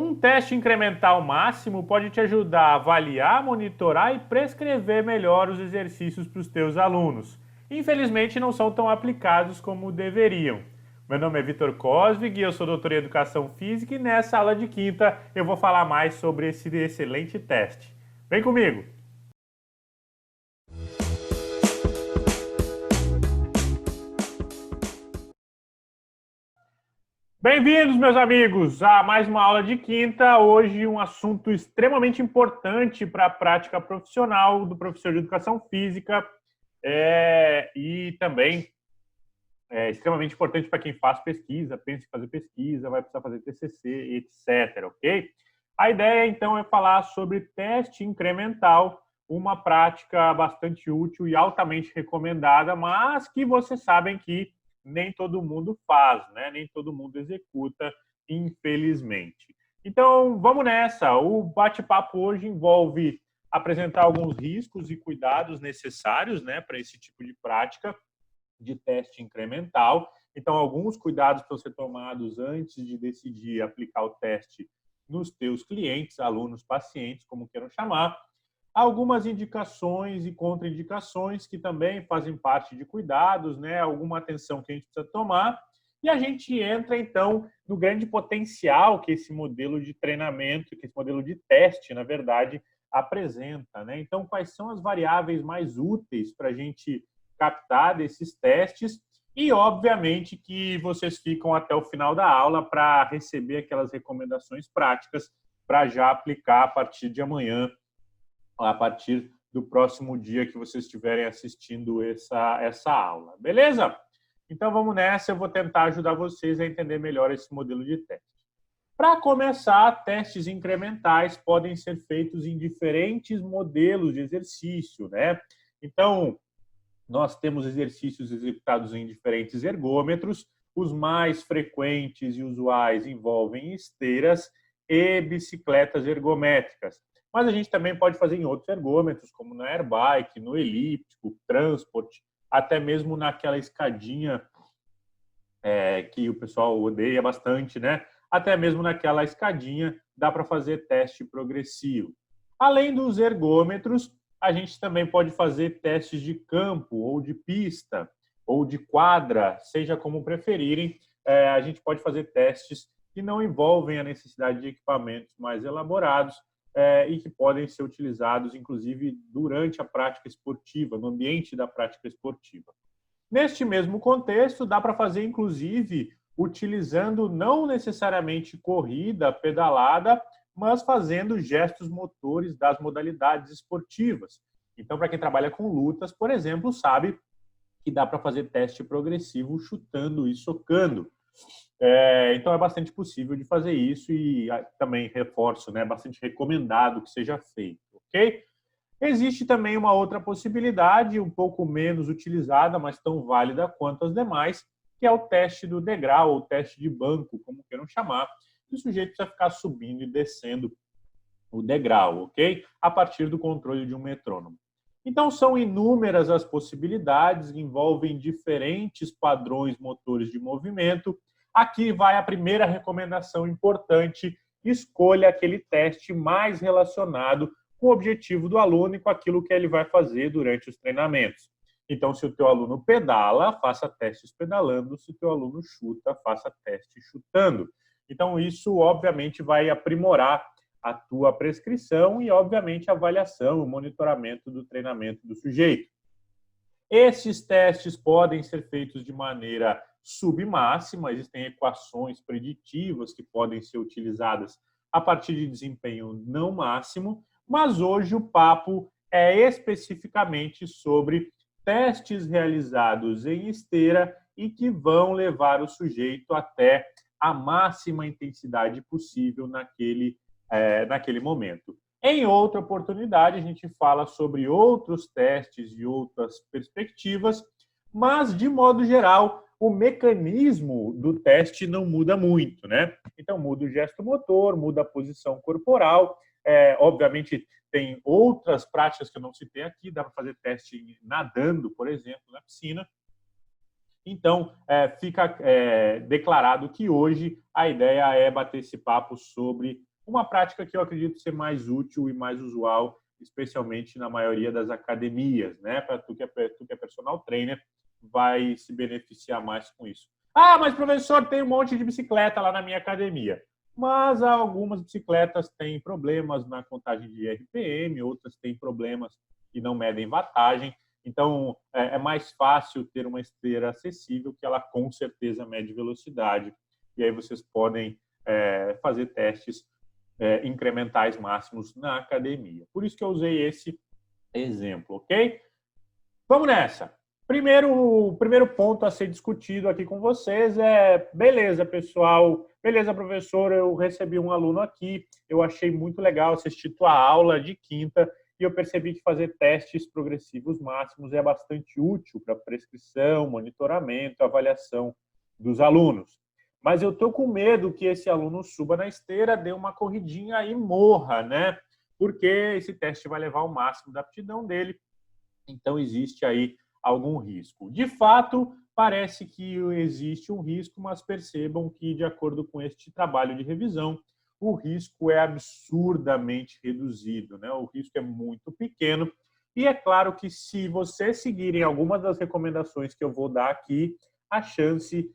Um teste incremental máximo pode te ajudar a avaliar, monitorar e prescrever melhor os exercícios para os teus alunos. Infelizmente, não são tão aplicados como deveriam. Meu nome é Vitor Cosvig e eu sou doutor em Educação Física e nessa aula de quinta eu vou falar mais sobre esse excelente teste. Vem comigo! Bem-vindos, meus amigos, a mais uma aula de quinta. Hoje um assunto extremamente importante para a prática profissional do professor de Educação Física e também extremamente importante para quem faz pesquisa, pensa em fazer pesquisa, vai precisar fazer TCC, etc, ok? A ideia, então, é falar sobre teste incremental, uma prática bastante útil e altamente recomendada, mas que vocês sabem que nem todo mundo faz, né? Nem todo mundo executa, infelizmente. Então, vamos nessa. O bate-papo hoje envolve apresentar alguns riscos e cuidados necessários, né, para esse tipo de prática de teste incremental. Então, alguns cuidados para ser tomados antes de decidir aplicar o teste nos teus clientes, alunos, pacientes, como queiram chamar. Algumas indicações e contraindicações que também fazem parte de cuidados, né? Alguma atenção que a gente precisa tomar. E a gente entra, então, no grande potencial que esse modelo de treinamento, que esse modelo de teste, na verdade, apresenta, né? Então, quais são as variáveis mais úteis para a gente captar desses testes? E, obviamente, que vocês ficam até o final da aula para receber aquelas recomendações práticas para já aplicar a partir de amanhã, a partir do próximo dia que vocês estiverem assistindo essa aula. Beleza? Então, vamos nessa. Eu vou tentar ajudar vocês a entender melhor esse modelo de teste. Para começar, testes incrementais podem ser feitos em diferentes modelos de exercício, né? Então, nós temos exercícios executados em diferentes ergômetros. Os mais frequentes e usuais envolvem esteiras e bicicletas ergométricas. Mas a gente também pode fazer em outros ergômetros, como no airbike, no elíptico, transport, até mesmo naquela escadinha que o pessoal odeia bastante, né? Até mesmo naquela escadinha dá para fazer teste progressivo. Além dos ergômetros, a gente também pode fazer testes de campo, ou de pista, ou de quadra, seja como preferirem. A gente pode fazer testes que não envolvem a necessidade de equipamentos mais elaborados e que podem ser utilizados, inclusive, durante a prática esportiva, no ambiente da prática esportiva. Neste mesmo contexto, dá para fazer, inclusive, utilizando não necessariamente corrida, pedalada, mas fazendo gestos motores das modalidades esportivas. Então, para quem trabalha com lutas, por exemplo, sabe que dá para fazer teste progressivo chutando e socando. Então, é bastante possível de fazer isso e também reforço, né, é bastante recomendado que seja feito, ok? Existe também uma outra possibilidade, um pouco menos utilizada, mas tão válida quanto as demais, que é o teste do degrau, ou teste de banco, como queiram chamar. O sujeito precisa ficar subindo e descendo o degrau, ok? A partir do controle de um metrônomo. Então, são inúmeras as possibilidades, envolvem diferentes padrões motores de movimento. Aqui vai a primeira recomendação importante: escolha aquele teste mais relacionado com o objetivo do aluno e com aquilo que ele vai fazer durante os treinamentos. Então, se o teu aluno pedala, faça testes pedalando. Se o teu aluno chuta, faça testes chutando. Então, isso, obviamente, vai aprimorar a tua prescrição e, obviamente, a avaliação, o monitoramento do treinamento do sujeito. Esses testes podem ser feitos de maneira submáxima, existem equações preditivas que podem ser utilizadas a partir de desempenho não máximo, mas hoje o papo é especificamente sobre testes realizados em esteira e que vão levar o sujeito até a máxima intensidade possível naquele momento. Em outra oportunidade, a gente fala sobre outros testes e outras perspectivas, mas, de modo geral, o mecanismo do teste não muda muito, né? Então, muda o gesto motor, muda a posição corporal. Obviamente, tem outras práticas que eu não citei aqui, dá para fazer teste nadando, por exemplo, na piscina. Então, fica declarado que hoje a ideia é bater esse papo sobre uma prática que eu acredito ser mais útil e mais usual, especialmente na maioria das academias, né? Para tu que é personal trainer, vai se beneficiar mais com isso. Ah, mas professor, tem um monte de bicicleta lá na minha academia. Mas algumas bicicletas têm problemas na contagem de RPM, outras têm problemas que não medem wattagem. Então, é mais fácil ter uma esteira acessível que ela com certeza mede velocidade. E aí vocês podem fazer testes incrementais máximos na academia. Por isso que eu usei esse exemplo, ok? Vamos nessa. O primeiro ponto a ser discutido aqui com vocês é, beleza, pessoal, beleza, professor, eu recebi um aluno aqui, eu achei muito legal assistir tua aula de quinta e eu percebi que fazer testes progressivos máximos é bastante útil para prescrição, monitoramento, avaliação dos alunos. Mas eu estou com medo que esse aluno suba na esteira, dê uma corridinha e morra, né? Porque esse teste vai levar o máximo da aptidão dele. Então, existe aí algum risco. De fato, parece que existe um risco, mas percebam que, de acordo com este trabalho de revisão, o risco é absurdamente reduzido, né? O risco é muito pequeno. E é claro que, se vocês seguirem algumas das recomendações que eu vou dar aqui, a chance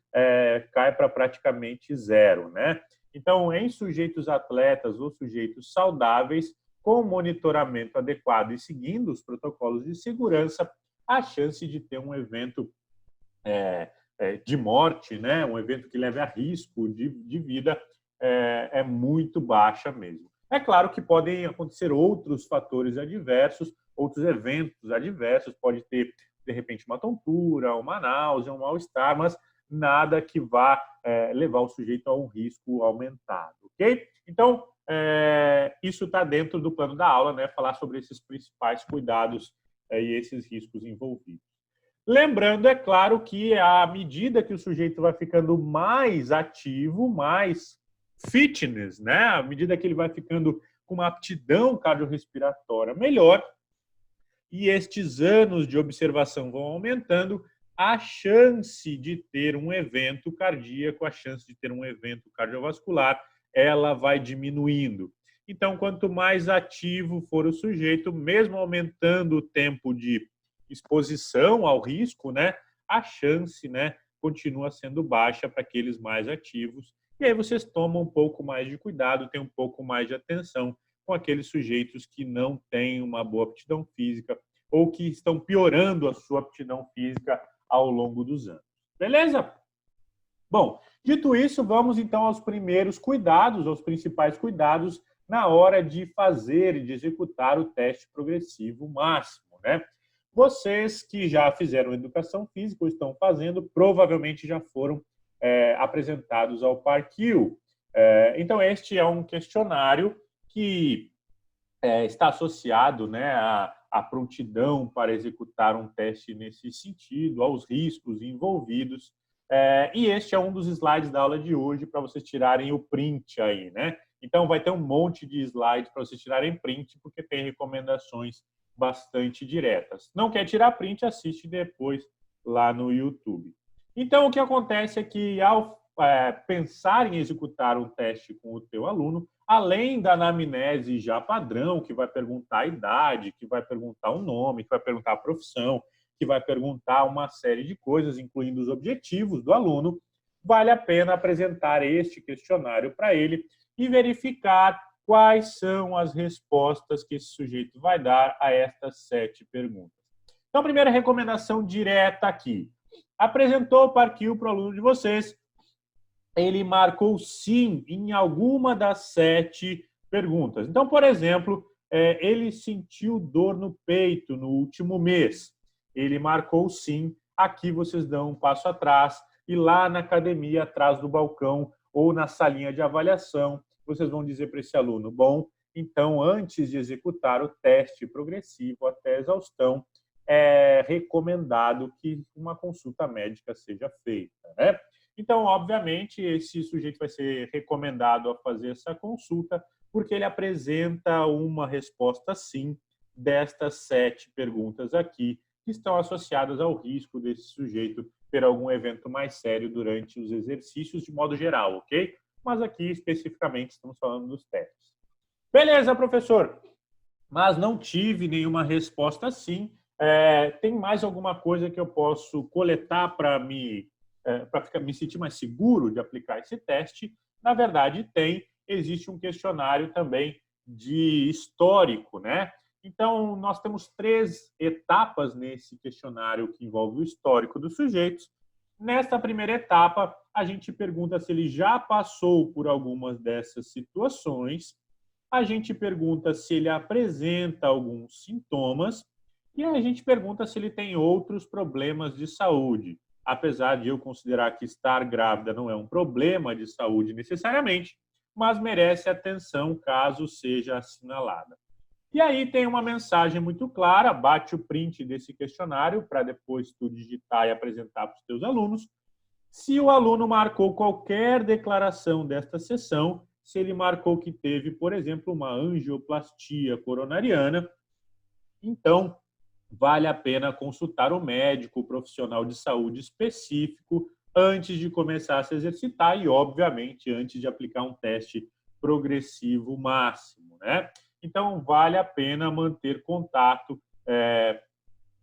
cai para praticamente zero, né? Então, em sujeitos atletas ou sujeitos saudáveis, com monitoramento adequado e seguindo os protocolos de segurança, a chance de ter um evento de morte, né, um evento que leve a risco de vida, é muito baixa mesmo. É claro que podem acontecer outros fatores adversos, outros eventos adversos, pode ter, de repente, uma tontura, uma náusea, um mal-estar, mas nada que vá levar o sujeito a um risco aumentado, ok? Então, isso está dentro do plano da aula, né? Falar sobre esses principais cuidados e esses riscos envolvidos. Lembrando, é claro, que à medida que o sujeito vai ficando mais ativo, mais fitness, né? À medida que ele vai ficando com uma aptidão cardiorrespiratória melhor, e estes anos de observação vão aumentando, a chance de ter um evento cardíaco, a chance de ter um evento cardiovascular, ela vai diminuindo. Então, quanto mais ativo for o sujeito, mesmo aumentando o tempo de exposição ao risco, né, a chance, né, continua sendo baixa para aqueles mais ativos. E aí vocês tomam um pouco mais de cuidado, têm um pouco mais de atenção com aqueles sujeitos que não têm uma boa aptidão física ou que estão piorando a sua aptidão física ao longo dos anos. Beleza? Bom, dito isso, vamos então aos primeiros cuidados, aos principais cuidados na hora de fazer e de executar o teste progressivo máximo, né? Vocês que já fizeram educação física ou estão fazendo, provavelmente já foram apresentados ao PAR-Q. Então, este é um questionário que está associado, né, à prontidão para executar um teste nesse sentido, aos riscos envolvidos. E este é um dos slides da aula de hoje para vocês tirarem o print aí, né? Então, vai ter um monte de slides para vocês tirarem print, porque tem recomendações bastante diretas. Não quer tirar print? Assiste depois lá no YouTube. Então, o que acontece é que, ao pensar em executar um teste com o teu aluno, além da anamnese já padrão, que vai perguntar a idade, que vai perguntar o nome, que vai perguntar a profissão, que vai perguntar uma série de coisas, incluindo os objetivos do aluno, vale a pena apresentar este questionário para ele e verificar quais são as respostas que esse sujeito vai dar a estas 7 perguntas. Então, a primeira recomendação direta aqui. Apresentou o PAR-Q para o aluno de vocês, ele marcou sim em alguma das 7 perguntas. Então, por exemplo, ele sentiu dor no peito no último mês. Ele marcou sim. Aqui vocês dão um passo atrás e lá na academia, atrás do balcão ou na salinha de avaliação, vocês vão dizer para esse aluno, bom, então, antes de executar o teste progressivo até a exaustão, é recomendado que uma consulta médica seja feita, né? Então, obviamente, esse sujeito vai ser recomendado a fazer essa consulta porque ele apresenta uma resposta sim destas 7 perguntas aqui que estão associadas ao risco desse sujeito ter algum evento mais sério durante os exercícios de modo geral, ok? Mas aqui, especificamente, estamos falando dos testes. Beleza, professor. Mas não tive nenhuma resposta assim. Tem mais alguma coisa que eu posso coletar para me sentir mais seguro de aplicar esse teste? Na verdade, tem. Existe um questionário também de histórico, né? Então, nós temos 3 etapas nesse questionário que envolve o histórico dos sujeitos. Nesta primeira etapa, a gente pergunta se ele já passou por algumas dessas situações. A gente pergunta se ele apresenta alguns sintomas e a gente pergunta se ele tem outros problemas de saúde. Apesar de eu considerar que estar grávida não é um problema de saúde necessariamente, mas merece atenção caso seja assinalada. E aí tem uma mensagem muito clara, bate o print desse questionário para depois tu digitar e apresentar para os teus alunos. Se o aluno marcou qualquer declaração desta sessão, se ele marcou que teve, por exemplo, uma angioplastia coronariana, então vale a pena consultar o médico, o profissional de saúde específico, antes de começar a se exercitar e, obviamente, antes de aplicar um teste progressivo máximo, né? Então, vale a pena manter contato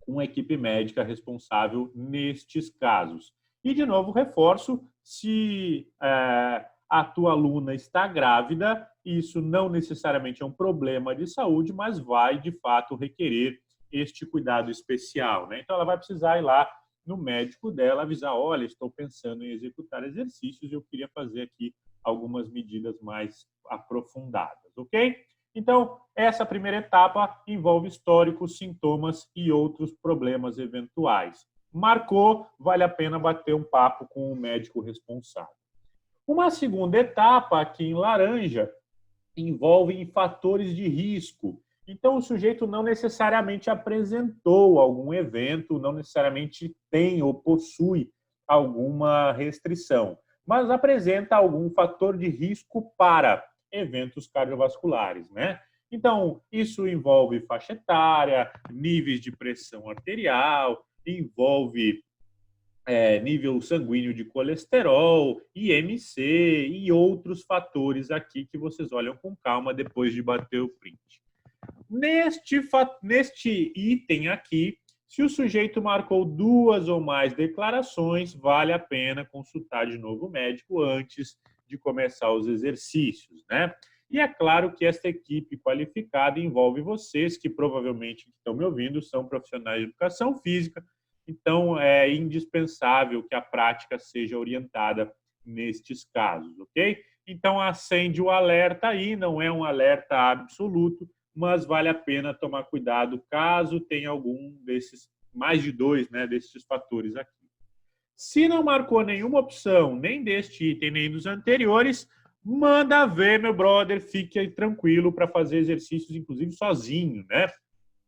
com a equipe médica responsável nestes casos. E, de novo, reforço, se a tua aluna está grávida, isso não necessariamente é um problema de saúde, mas vai, de fato, requerer este cuidado especial, né? Então, ela vai precisar ir lá no médico dela, avisar, olha, estou pensando em executar exercícios e eu queria fazer aqui algumas medidas mais aprofundadas, ok? Então, essa primeira etapa envolve históricos, sintomas e outros problemas eventuais. Marcou, vale a pena bater um papo com o médico responsável. Uma segunda etapa, aqui em laranja, envolve fatores de risco. Então, o sujeito não necessariamente apresentou algum evento, não necessariamente tem ou possui alguma restrição, mas apresenta algum fator de risco para eventos cardiovasculares, né? Então, isso envolve faixa etária, níveis de pressão arterial, envolve nível sanguíneo de colesterol, IMC e outros fatores aqui que vocês olham com calma depois de bater o print. Neste item aqui, se o sujeito marcou 2 ou mais declarações, vale a pena consultar de novo o médico antes de começar os exercícios, né? E é claro que esta equipe qualificada envolve vocês, que provavelmente estão me ouvindo, são profissionais de educação física, então é indispensável que a prática seja orientada nestes casos, ok? Então acende o alerta aí, não é um alerta absoluto, mas vale a pena tomar cuidado caso tenha algum desses, mais de 2, né, desses fatores aqui. Se não marcou nenhuma opção, nem deste item, nem dos anteriores, manda ver, meu brother, fique aí tranquilo para fazer exercícios, inclusive sozinho, né?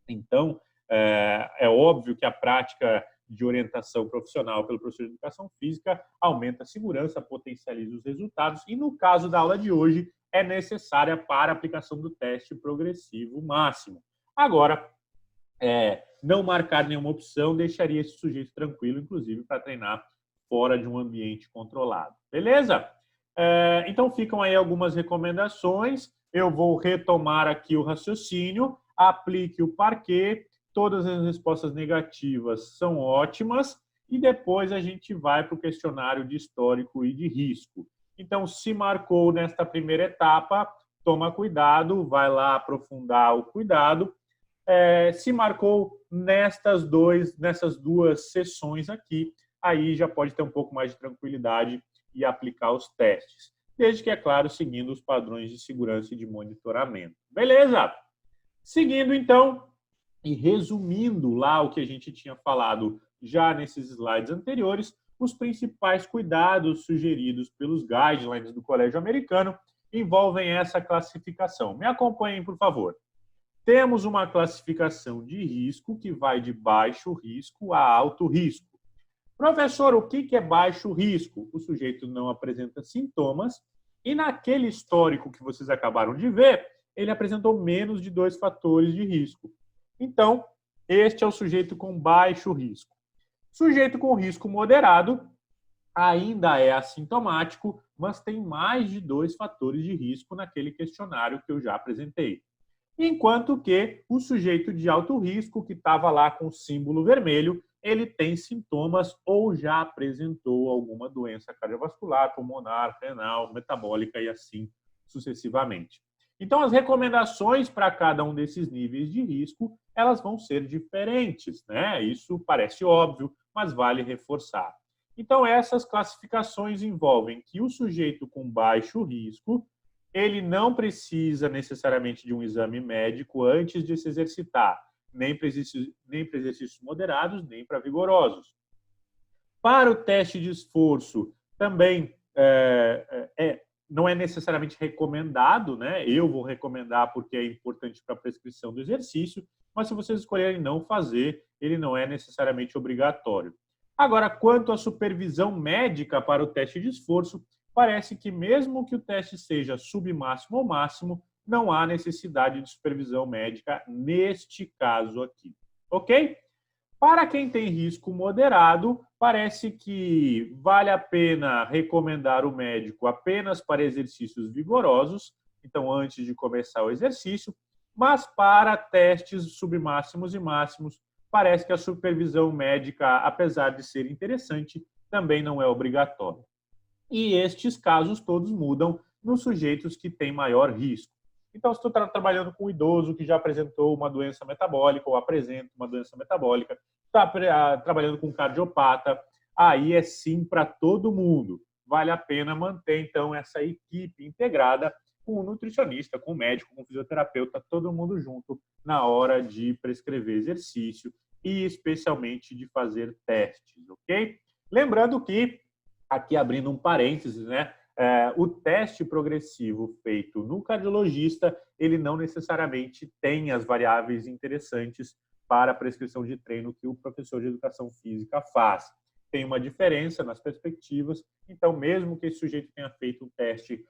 Então, é óbvio que a prática de orientação profissional pelo professor de educação física aumenta a segurança, potencializa os resultados e, no caso da aula de hoje, é necessária para a aplicação do teste progressivo máximo. Agora, não marcar nenhuma opção deixaria esse sujeito tranquilo, inclusive para treinar fora de um ambiente controlado. Beleza? Então, ficam aí algumas recomendações. Eu vou retomar aqui o raciocínio. Aplique o parquet. Todas as respostas negativas são ótimas. E depois a gente vai para o questionário de histórico e de risco. Então, se marcou nesta primeira etapa, toma cuidado, vai lá aprofundar o cuidado. Se marcou nessas 2 sessões aqui, aí já pode ter um pouco mais de tranquilidade e aplicar os testes. Desde que, é claro, seguindo os padrões de segurança e de monitoramento. Beleza? Seguindo, então, e resumindo lá o que a gente tinha falado já nesses slides anteriores, os principais cuidados sugeridos pelos guidelines do Colégio Americano envolvem essa classificação. Me acompanhem, por favor. Temos uma classificação de risco que vai de baixo risco a alto risco. Professor, o que é baixo risco? O sujeito não apresenta sintomas e naquele histórico que vocês acabaram de ver, ele apresentou menos de 2 fatores de risco. Então, este é o sujeito com baixo risco. Sujeito com risco moderado ainda é assintomático, mas tem mais de 2 fatores de risco naquele questionário que eu já apresentei. Enquanto que o sujeito de alto risco, que estava lá com o símbolo vermelho, ele tem sintomas ou já apresentou alguma doença cardiovascular, pulmonar, renal, metabólica e assim sucessivamente. Então, as recomendações para cada um desses níveis de risco, elas vão ser diferentes, né? Isso parece óbvio, mas vale reforçar. Então, essas classificações envolvem que o sujeito com baixo risco, ele não precisa necessariamente de um exame médico antes de se exercitar, nem para exercícios moderados, nem para vigorosos. Para o teste de esforço, também não é necessariamente recomendado, né? Eu vou recomendar porque é importante para a prescrição do exercício, mas se vocês escolherem não fazer, ele não é necessariamente obrigatório. Agora, quanto à supervisão médica para o teste de esforço, parece que mesmo que o teste seja submáximo ou máximo, não há necessidade de supervisão médica neste caso aqui. Ok? Para quem tem risco moderado, parece que vale a pena recomendar o médico apenas para exercícios vigorosos, então antes de começar o exercício, mas para testes submáximos e máximos, parece que a supervisão médica, apesar de ser interessante, também não é obrigatória. E estes casos todos mudam nos sujeitos que têm maior risco. Então, se estou trabalhando com um idoso que já apresentou uma doença metabólica ou apresenta uma doença metabólica, está trabalhando com um cardiopata, aí é sim para todo mundo. Vale a pena manter, então, essa equipe integrada com o nutricionista, com o médico, com o fisioterapeuta, todo mundo junto na hora de prescrever exercício e especialmente de fazer testes, ok? Lembrando que, aqui abrindo um parênteses, né? O teste progressivo feito no cardiologista, ele não necessariamente tem as variáveis interessantes para a prescrição de treino que o professor de educação física faz. Tem uma diferença nas perspectivas, então mesmo que esse sujeito tenha feito um teste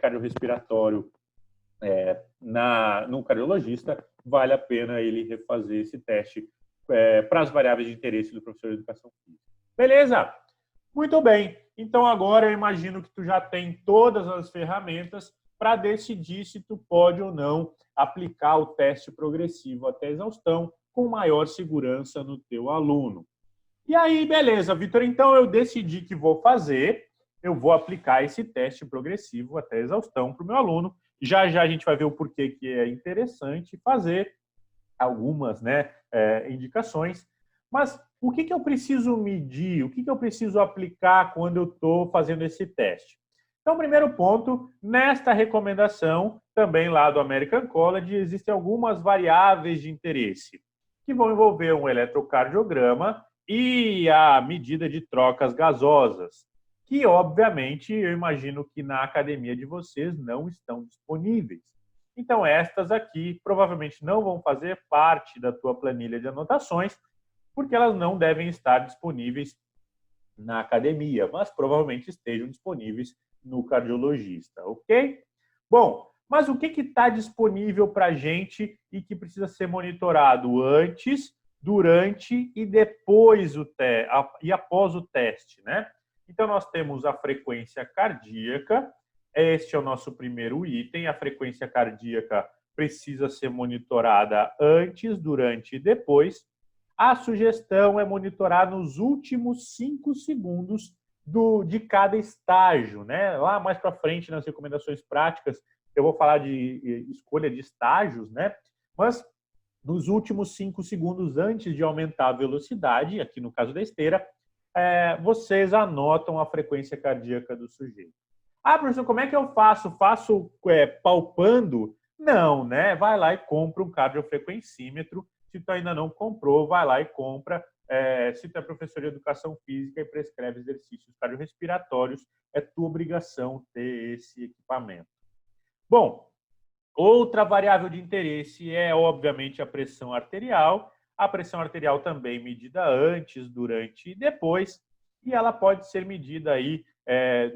cardiorrespiratório no cardiologista, vale a pena ele refazer esse teste para as variáveis de interesse do professor de educação física. Beleza? Muito bem. Então agora eu imagino que tu já tem todas as ferramentas para decidir se tu pode ou não aplicar o teste progressivo até a exaustão com maior segurança no teu aluno. E aí, beleza, Vitor, então eu decidi que vou fazer, eu vou aplicar esse teste progressivo até a exaustão para o meu aluno. Já já a gente vai ver o porquê que é interessante fazer algumas indicações. Mas o que eu preciso medir? O que eu preciso aplicar quando eu estou fazendo esse teste? Então, primeiro ponto, nesta recomendação, também lá do American College, existem algumas variáveis de interesse que vão envolver um eletrocardiograma e a medida de trocas gasosas, que, obviamente, eu imagino que na academia de vocês não estão disponíveis. Então, estas aqui provavelmente não vão fazer parte da tua planilha de anotações, porque elas não devem estar disponíveis na academia, mas provavelmente estejam disponíveis no cardiologista, ok? Bom, mas o que está disponível para a gente e que precisa ser monitorado antes, durante e depois e após o teste, né? Então, nós temos a frequência cardíaca, este é o nosso primeiro item, a frequência cardíaca precisa ser monitorada antes, durante e depois. A sugestão é monitorar nos últimos 5 segundos de cada estágio, né? Lá mais para frente, nas recomendações práticas, eu vou falar de escolha de estágios, né? Mas nos últimos 5 segundos antes de aumentar a velocidade, aqui no caso da esteira, vocês anotam a frequência cardíaca do sujeito. Ah, professor, como é que eu faço? Faço palpando? Não, né? Vai lá e compra um cardiofrequencímetro. Se tu ainda não comprou, vai lá e compra. Se tu é professor de educação física e prescreve exercícios cardiorrespiratórios, é tua obrigação ter esse equipamento. Bom, outra variável de interesse é, obviamente, a pressão arterial. A pressão arterial também medida antes, durante e depois, e ela pode ser medida aí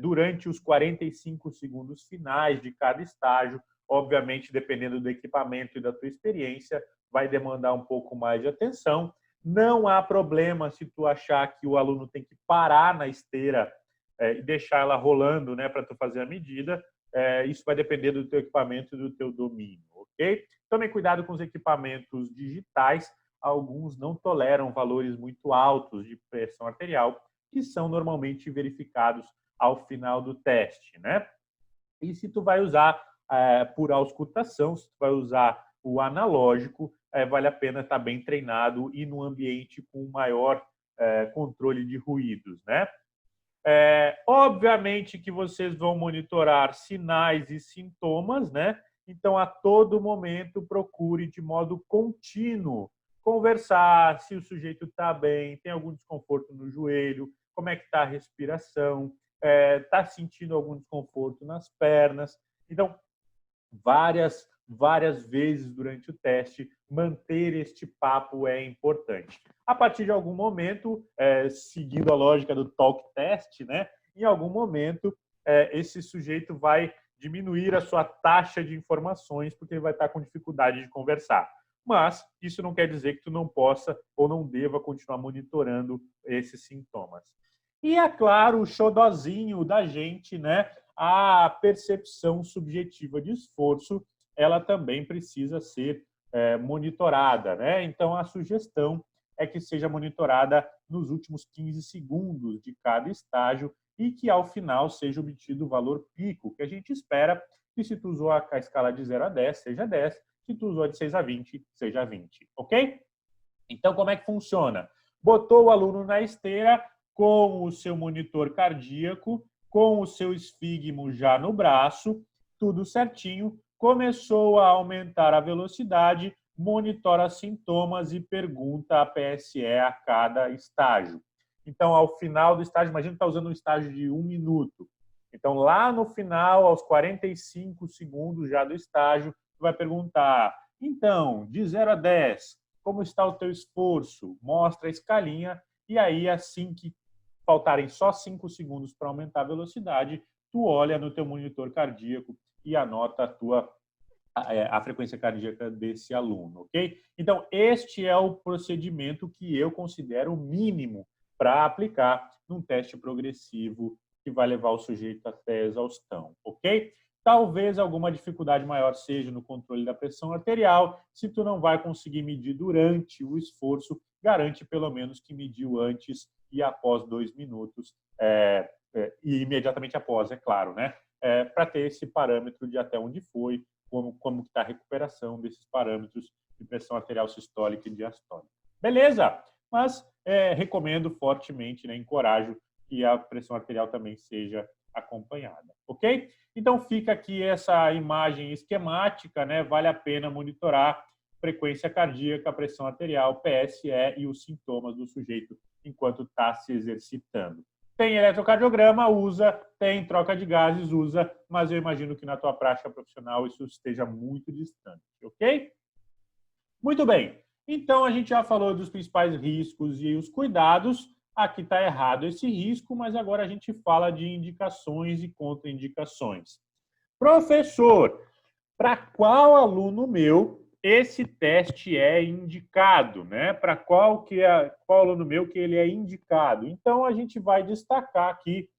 durante os 45 segundos finais de cada estágio. Obviamente, dependendo do equipamento e da tua experiência, vai demandar um pouco mais de atenção, Não há problema se tu achar que o aluno tem que parar na esteira e deixar ela rolando, né, para tu fazer a medida. Isso vai depender do teu equipamento e do teu domínio, ok? Tome cuidado com os equipamentos digitais. Alguns não toleram valores muito altos de pressão arterial, que são normalmente verificados ao final do teste, né? E se tu vai usar por auscultação, se tu vai usar o analógico, vale a pena estar bem treinado e num ambiente com maior controle de ruídos, né? Obviamente que vocês vão monitorar sinais e sintomas, né? Então, a todo momento, procure de modo contínuo conversar se o sujeito está bem, tem algum desconforto no joelho, como é que está a respiração, está sentindo algum desconforto nas pernas. Então, várias vezes durante o teste, manter este papo é importante. A partir de algum momento, seguindo a lógica do talk test, né, em algum momento, esse sujeito vai diminuir a sua taxa de informações, porque ele vai estar com dificuldade de conversar. Mas isso não quer dizer que tu não possa ou não deva continuar monitorando esses sintomas. E, é claro, o xodozinho da gente, né? A percepção subjetiva de esforço, ela também precisa ser monitorada, né? Então, a sugestão é que seja monitorada nos últimos 15 segundos de cada estágio e que, ao final, seja obtido o valor pico, que a gente espera que, se tu usou a escala de 0 a 10, seja 10, se tu usou de 6 a 20, seja 20, ok? Então, como é que funciona? Botou o aluno na esteira com o seu monitor cardíaco, com o seu esfígmo já no braço, tudo certinho, começou a aumentar a velocidade, monitora sintomas e pergunta a PSE a cada estágio. Então, ao final do estágio, imagina que está usando um estágio de 1 minuto. Então, lá no final, aos 45 segundos já do estágio, vai perguntar, então, de 0 a 10, como está o teu esforço? Mostra a escalinha e aí, assim que faltarem só 5 segundos para aumentar a velocidade, tu olha no teu monitor cardíaco e anota a frequência cardíaca desse aluno, ok? Então, este é o procedimento que eu considero mínimo para aplicar num teste progressivo que vai levar o sujeito até a exaustão, ok? Talvez alguma dificuldade maior seja no controle da pressão arterial. Se tu não vai conseguir medir durante o esforço, garante pelo menos que mediu antes e após 2 minutos, e imediatamente após, é claro, né? Para ter esse parâmetro de até onde foi, como está a recuperação desses parâmetros de pressão arterial sistólica e diastólica. Beleza? Mas recomendo fortemente, né, encorajo que a pressão arterial também seja acompanhada, ok? Então fica aqui essa imagem esquemática, né? Vale a pena monitorar frequência cardíaca, pressão arterial, PSE e os sintomas do sujeito enquanto está se exercitando. Tem eletrocardiograma, usa, tem troca de gases, usa, mas eu imagino que na tua prática profissional isso esteja muito distante, ok? Muito bem. Então, a gente já falou dos principais riscos e os cuidados. Aqui está errado esse risco, mas agora a gente fala de indicações e contraindicações. Professor, para qual aluno meu esse teste é indicado, né? Para qual aluno meu que ele é indicado? Então, a gente vai destacar aqui,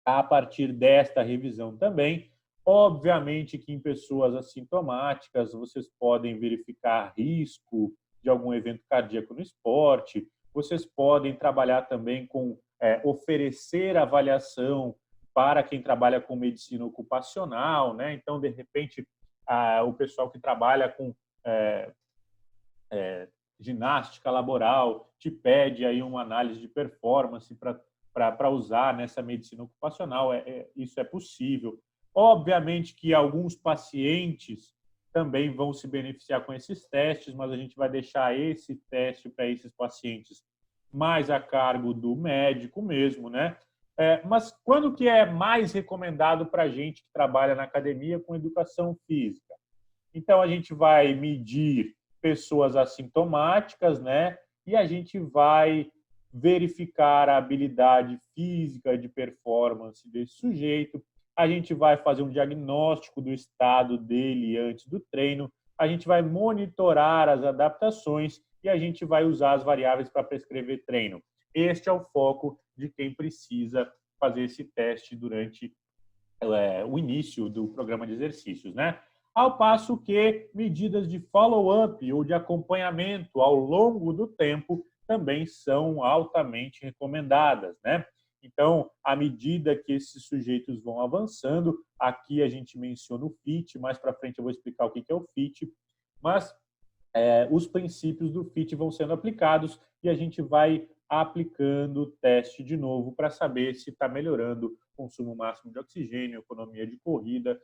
a partir desta revisão também, obviamente que em pessoas assintomáticas vocês podem verificar risco de algum evento cardíaco no esporte, vocês podem trabalhar também com oferecer avaliação para quem trabalha com medicina ocupacional, né? Então, de repente, o pessoal que trabalha com ginástica laboral te pede aí uma análise de performance para usar nessa medicina ocupacional. Isso é possível. Obviamente que alguns pacientes também vão se beneficiar com esses testes, mas a gente vai deixar esse teste para esses pacientes mais a cargo do médico mesmo, né? Mas quando que é mais recomendado para a gente que trabalha na academia com educação física? Então, a gente vai medir pessoas assintomáticas, né? E a gente vai verificar a habilidade física de performance desse sujeito. A gente vai fazer um diagnóstico do estado dele antes do treino. A gente vai monitorar as adaptações e a gente vai usar as variáveis para prescrever treino. Este é o foco de quem precisa fazer esse teste durante o início do programa de exercícios, né? Ao passo que medidas de follow-up ou de acompanhamento ao longo do tempo também são altamente recomendadas, né? Então, à medida que esses sujeitos vão avançando, aqui a gente menciona o FIT, mais para frente eu vou explicar o que é o FIT, mas os princípios do FIT vão sendo aplicados e a gente vai aplicando o teste de novo para saber se está melhorando o consumo máximo de oxigênio, economia de corrida,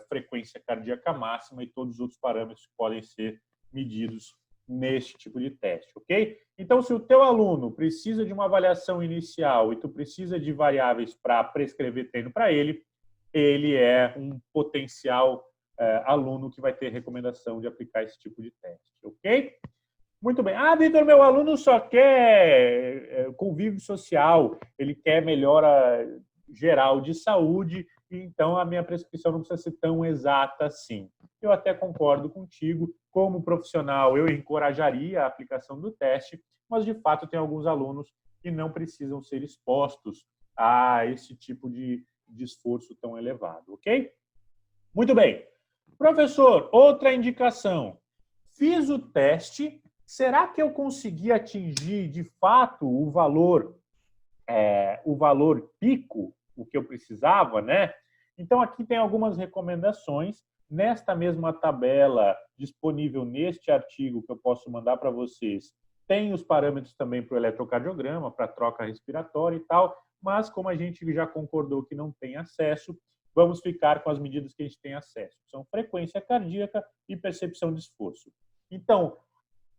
frequência cardíaca máxima e todos os outros parâmetros que podem ser medidos neste tipo de teste, ok? Então, se o teu aluno precisa de uma avaliação inicial e tu precisa de variáveis para prescrever treino para ele, ele é um potencial aluno que vai ter recomendação de aplicar esse tipo de teste, ok? Muito bem. Ah, Vitor, meu aluno só quer convívio social, ele quer melhora geral de saúde, então a minha prescrição não precisa ser tão exata assim. Eu até concordo contigo, como profissional eu encorajaria a aplicação do teste, mas de fato tem alguns alunos que não precisam ser expostos a esse tipo de esforço tão elevado, ok? Muito bem. Professor, outra indicação. Fiz o teste, será que eu consegui atingir de fato o valor pico, o que eu precisava, né? Então aqui tem algumas recomendações. Nesta mesma tabela disponível neste artigo que eu posso mandar para vocês, tem os parâmetros também para o eletrocardiograma, para troca respiratória e tal, mas como a gente já concordou que não tem acesso, vamos ficar com as medidas que a gente tem acesso. São frequência cardíaca e percepção de esforço. Então,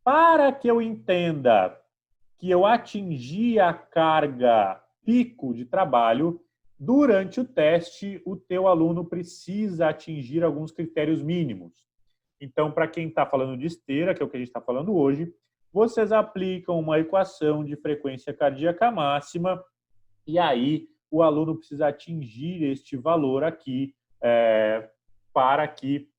para que eu entenda que eu atingi a carga pico de trabalho, durante o teste, o teu aluno precisa atingir alguns critérios mínimos. Então, para quem está falando de esteira, que é o que a gente está falando hoje, vocês aplicam uma equação de frequência cardíaca máxima e aí o aluno precisa atingir este valor aqui para que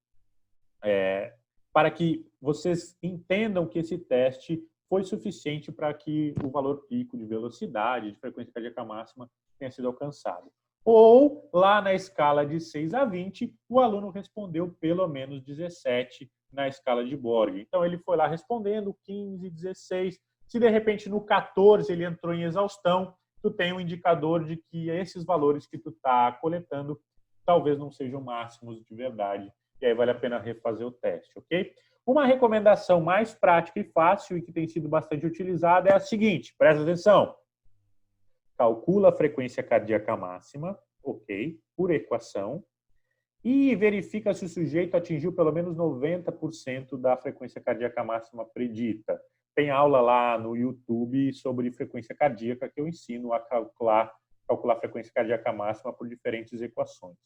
vocês entendam que esse teste foi suficiente para que o valor pico de velocidade, de frequência cardíaca máxima, tenha sido alcançado. Ou, lá na escala de 6 a 20, o aluno respondeu pelo menos 17 na escala de Borg. Então, ele foi lá respondendo 15, 16. Se, de repente, no 14 ele entrou em exaustão, tu tem um indicador de que esses valores que tu está coletando talvez não sejam máximos de verdade. E aí vale a pena refazer o teste, ok? Uma recomendação mais prática e fácil e que tem sido bastante utilizada é a seguinte, presta atenção. Calcula a frequência cardíaca máxima, ok, por equação, e verifica se o sujeito atingiu pelo menos 90% da frequência cardíaca máxima predita. Tem aula lá no YouTube sobre frequência cardíaca que eu ensino a calcular a frequência cardíaca máxima por diferentes equações.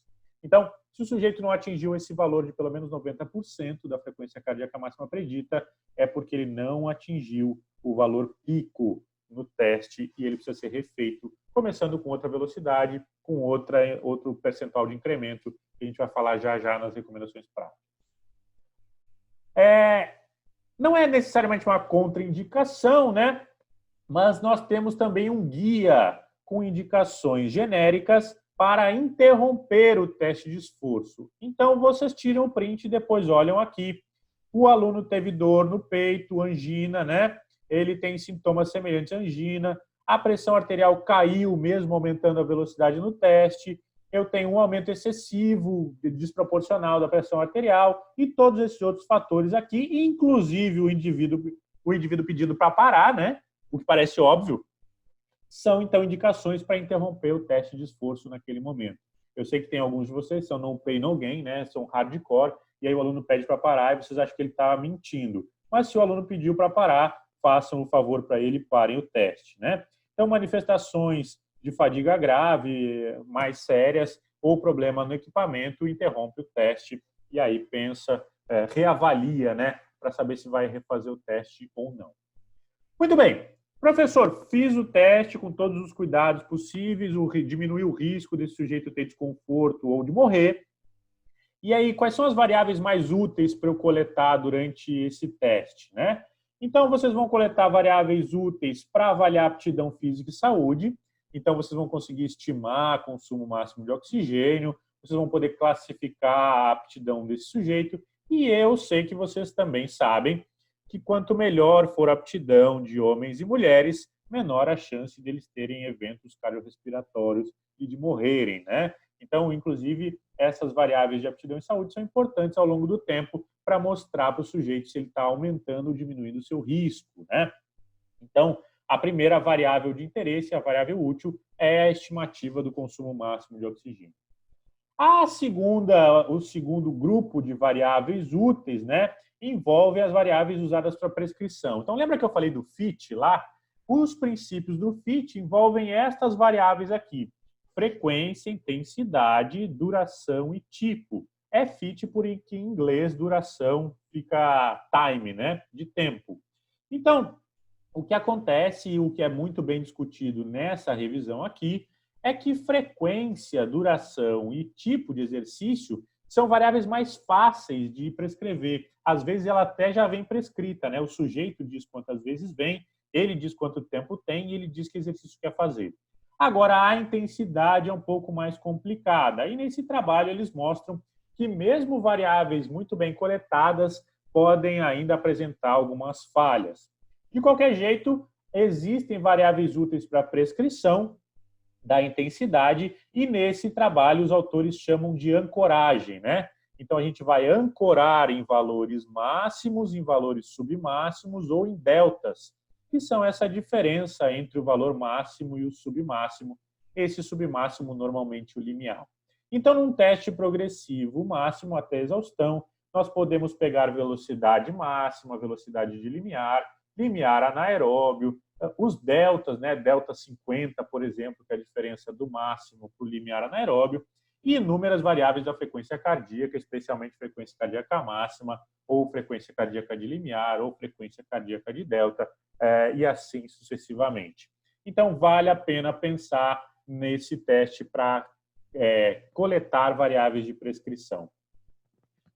Então, se o sujeito não atingiu esse valor de pelo menos 90% da frequência cardíaca máxima predita, é porque ele não atingiu o valor pico no teste e ele precisa ser refeito, começando com outra velocidade, com outro percentual de incremento, que a gente vai falar já nas recomendações práticas. Não é necessariamente uma contraindicação, né? Mas nós temos também um guia com indicações genéricas para interromper o teste de esforço. Então, vocês tiram o print e depois olham aqui. O aluno teve dor no peito, angina, né? Ele tem sintomas semelhantes à angina. A pressão arterial caiu, mesmo aumentando a velocidade no teste. Eu tenho um aumento excessivo, desproporcional da pressão arterial e todos esses outros fatores aqui, inclusive o indivíduo pedindo para parar, né? O que parece óbvio, são, então, indicações para interromper o teste de esforço naquele momento. Eu sei que tem alguns de vocês, são no pain, no gain, né? São hardcore, e aí o aluno pede para parar e vocês acham que ele está mentindo. Mas se o aluno pediu para parar, façam o favor para ele e parem o teste, né? Então, manifestações de fadiga grave, mais sérias, ou problema no equipamento, interrompe o teste e aí pensa, reavalia, né? Para saber se vai refazer o teste ou não. Muito bem. Professor, fiz o teste com todos os cuidados possíveis, diminui o risco desse sujeito ter desconforto ou de morrer. E aí, quais são as variáveis mais úteis para eu coletar durante esse teste, né? Então, vocês vão coletar variáveis úteis para avaliar aptidão física e saúde. Então, vocês vão conseguir estimar consumo máximo de oxigênio, vocês vão poder classificar a aptidão desse sujeito. E eu sei que vocês também sabem que quanto melhor for a aptidão de homens e mulheres, menor a chance deles terem eventos cardiorrespiratórios e de morrerem, né? Então, inclusive, essas variáveis de aptidão e saúde são importantes ao longo do tempo para mostrar para o sujeito se ele está aumentando ou diminuindo o seu risco, né? Então, a primeira variável de interesse, a variável útil, é a estimativa do consumo máximo de oxigênio. O segundo grupo de variáveis úteis, né, envolve as variáveis usadas para prescrição. Então, lembra que eu falei do FIT lá? Os princípios do FIT envolvem estas variáveis aqui: frequência, intensidade, duração e tipo. É FIT porque em inglês duração fica time, né, de tempo. Então, o que acontece e o que é muito bem discutido nessa revisão aqui é que frequência, duração e tipo de exercício são variáveis mais fáceis de prescrever. Às vezes ela até já vem prescrita, né? O sujeito diz quantas vezes vem, ele diz quanto tempo tem e ele diz que exercício quer fazer. Agora, a intensidade é um pouco mais complicada. E nesse trabalho eles mostram que mesmo variáveis muito bem coletadas podem ainda apresentar algumas falhas. De qualquer jeito, existem variáveis úteis para prescrição da intensidade e nesse trabalho os autores chamam de ancoragem, né? Então a gente vai ancorar em valores máximos, em valores submáximos ou em deltas, que são essa diferença entre o valor máximo e o submáximo. Esse submáximo normalmente o limiar. Então, num teste progressivo máximo até exaustão, nós podemos pegar velocidade máxima, velocidade de limiar, limiar anaeróbio, os deltas, né, delta 50, por exemplo, que é a diferença do máximo para o limiar anaeróbio, e inúmeras variáveis da frequência cardíaca, especialmente frequência cardíaca máxima, ou frequência cardíaca de limiar, ou frequência cardíaca de delta, e assim sucessivamente. Então, vale a pena pensar nesse teste para coletar variáveis de prescrição.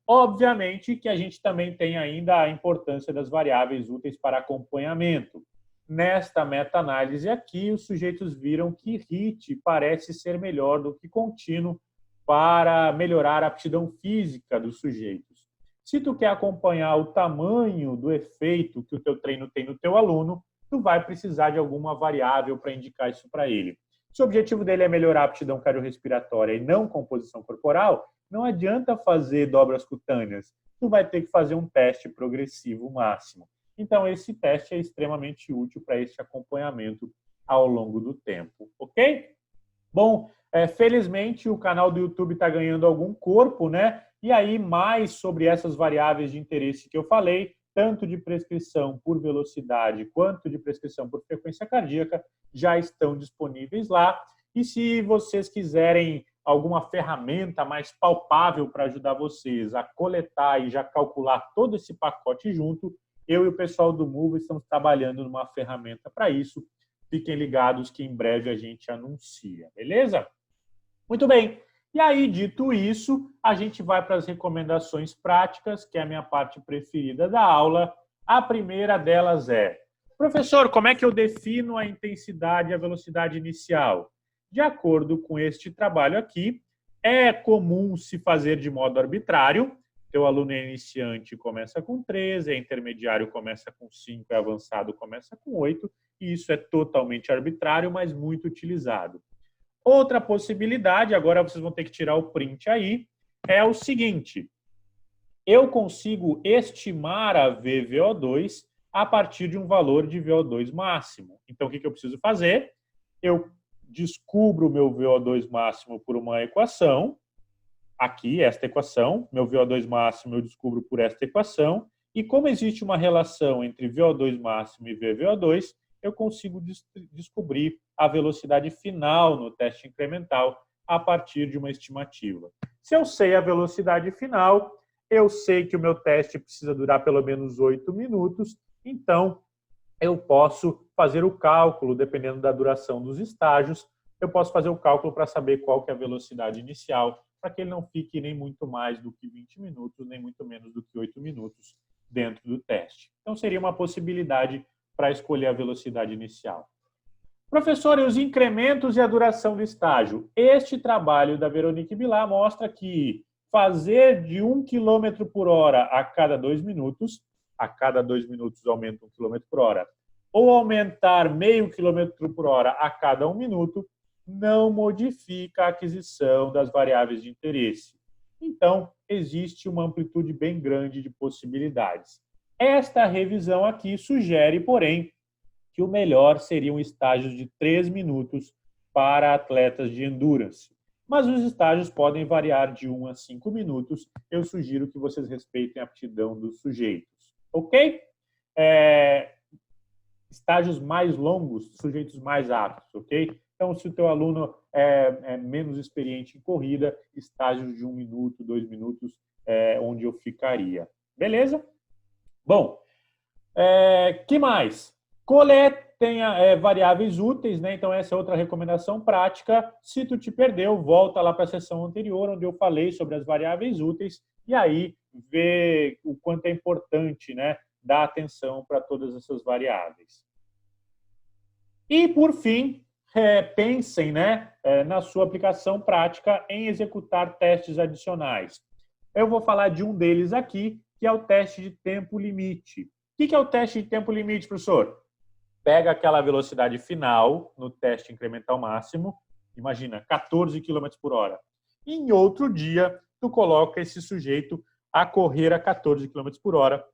Obviamente que a gente também tem ainda a importância das variáveis úteis para acompanhamento. Nesta meta-análise aqui, os sujeitos viram que HIIT parece ser melhor do que contínuo para melhorar a aptidão física dos sujeitos. Se tu quer acompanhar o tamanho do efeito que o teu treino tem no teu aluno, tu vai precisar de alguma variável para indicar isso para ele. Se o objetivo dele é melhorar a aptidão cardiorrespiratória e não composição corporal, não adianta fazer dobras cutâneas. Tu vai ter que fazer um teste progressivo máximo. Então, esse teste é extremamente útil para esse acompanhamento ao longo do tempo, ok? Bom, felizmente o canal do YouTube está ganhando algum corpo, né? E aí, mais sobre essas variáveis de interesse que eu falei, tanto de prescrição por velocidade quanto de prescrição por frequência cardíaca, já estão disponíveis lá. E se vocês quiserem alguma ferramenta mais palpável para ajudar vocês a coletar e já calcular todo esse pacote junto, eu e o pessoal do Move estamos trabalhando numa ferramenta para isso. Fiquem ligados que em breve a gente anuncia, beleza? Muito bem. E aí, dito isso, a gente vai para as recomendações práticas, que é a minha parte preferida da aula. A primeira delas é: professor, como é que eu defino a intensidade e a velocidade inicial? De acordo com este trabalho aqui, é comum se fazer de modo arbitrário. Teu aluno é iniciante, começa com 13, é intermediário, começa com 5, é avançado, começa com 8, e isso é totalmente arbitrário, mas muito utilizado. Outra possibilidade, agora vocês vão ter que tirar o print aí, é o seguinte: eu consigo estimar a VVO2 a partir de um valor de VO2 máximo. Então, o que eu preciso fazer? Eu descubro o meu VO2 máximo por uma equação. Aqui, esta equação, meu VO2 máximo eu descubro por esta equação. E como existe uma relação entre VO2 máximo e VVO2, eu consigo descobrir a velocidade final no teste incremental a partir de uma estimativa. Se eu sei a velocidade final, eu sei que o meu teste precisa durar pelo menos 8 minutos, então eu posso fazer o cálculo, dependendo da duração dos estágios, eu posso fazer o cálculo para saber qual que é a velocidade inicial, para que ele não fique nem muito mais do que 20 minutos, nem muito menos do que 8 minutos dentro do teste. Então, seria uma possibilidade para escolher a velocidade inicial. Professor, e os incrementos e a duração do estágio? Este trabalho da Veronique Bilar mostra que fazer de 1 km por hora a cada 2 minutos aumenta 1 km por hora, ou aumentar meio quilômetro por hora a cada 1 minuto, não modifica a aquisição das variáveis de interesse. Então, existe uma amplitude bem grande de possibilidades. Esta revisão aqui sugere, porém, que o melhor seriam estágios de 3 minutos para atletas de endurance. Mas os estágios podem variar de 1 a 5 minutos. Eu sugiro que vocês respeitem a aptidão dos sujeitos. Ok? Estágios mais longos, sujeitos mais aptos, ok? Então, se o teu aluno é menos experiente em corrida, estágios de 1 minuto, 2 minutos é onde eu ficaria. Beleza? Bom, que mais? Coletem variáveis úteis, né? Então, essa é outra recomendação prática. Se tu te perdeu, volta lá para a sessão anterior, onde eu falei sobre as variáveis úteis, e aí vê o quanto é importante, né, dar atenção para todas essas variáveis. E, por fim, pensem, né, na sua aplicação prática em executar testes adicionais. Eu vou falar de um deles aqui, que é o teste de tempo limite. O que é o teste de tempo limite, professor? Pega aquela velocidade final no teste incremental máximo, imagina, 14 km por hora. E em outro dia, tu coloca esse sujeito a correr a 14 km por hora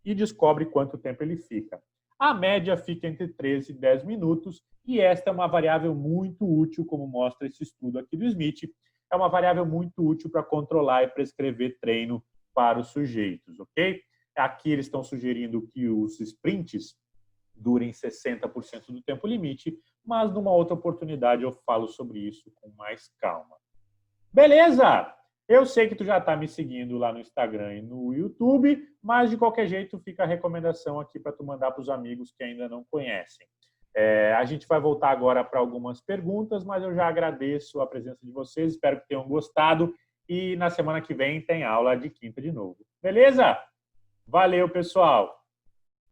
e descobre quanto tempo ele fica. A média fica entre 13 e 10 minutos e esta é uma variável muito útil, como mostra esse estudo aqui do Smith. É uma variável muito útil para controlar e prescrever treino para os sujeitos, ok? Aqui eles estão sugerindo que os sprints durem 60% do tempo limite, mas numa outra oportunidade eu falo sobre isso com mais calma. Beleza? Eu sei que tu já está me seguindo lá no Instagram e no YouTube, mas de qualquer jeito fica a recomendação aqui para tu mandar para os amigos que ainda não conhecem. A gente vai voltar agora para algumas perguntas, mas eu já agradeço a presença de vocês, espero que tenham gostado e na semana que vem tem aula de quinta de novo. Beleza? Valeu, pessoal!